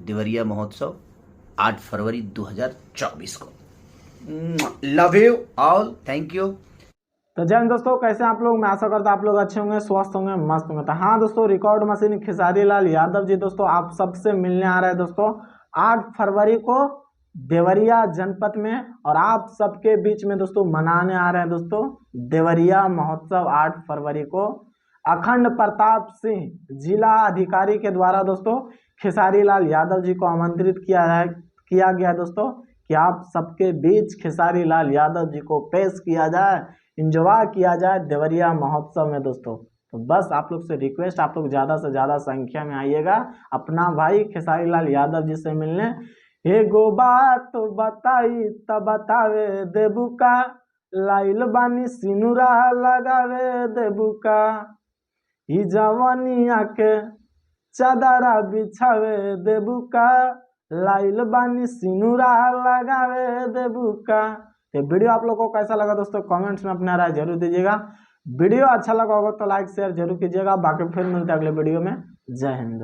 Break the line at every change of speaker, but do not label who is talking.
देवरिया महोत्सव 8 फरवरी 2024 को। Love you all, thank you.
तो जय हिंद दोस्तों, कैसे आप लोग? मैं आशा करता आप लोग अच्छे होंगे, स्वस्थ होंगे, मस्त होंगे। तो हाँ दोस्तों, रिकॉर्ड मशीन खेसारी लाल यादव जी दोस्तों आप सबसे मिलने आ रहे हैं दोस्तों 8 फरवरी को देवरिया जनपद में, और आप सबके बीच में दोस्तों मनाने आ रहे हैं दोस्तों देवरिया महोत्सव 8 फरवरी को। अखंड प्रताप सिंह जिला अधिकारी के द्वारा दोस्तों खेसारी लाल यादव जी को आमंत्रित किया गया दोस्तों कि आप सबके बीच खेसारी लाल यादव जी को पेश किया जाए, इंजॉय किया जाए देवरिया महोत्सव में दोस्तों। तो बस आप लोग से रिक्वेस्ट, आप लोग ज़्यादा से ज़्यादा संख्या में आइएगा अपना भाई खेसारी लाल यादव जी से मिलने। एगो बात बताई त बतावे देबू का, लाइल बानी सिनुरा लगावे देबू का, ई जवानिया के चादरा बिछावे देबू का, लाइल बानी सिनुरा लगावे देबू का। तो वीडियो आप लोग को कैसा लगा दोस्तों कमेंट्स में अपना राय जरूर दीजिएगा। वीडियो अच्छा लगा होगा तो लाइक शेयर जरूर कीजिएगा। बाकी फिर मिलते हैं अगले वीडियो में। जय हिंद।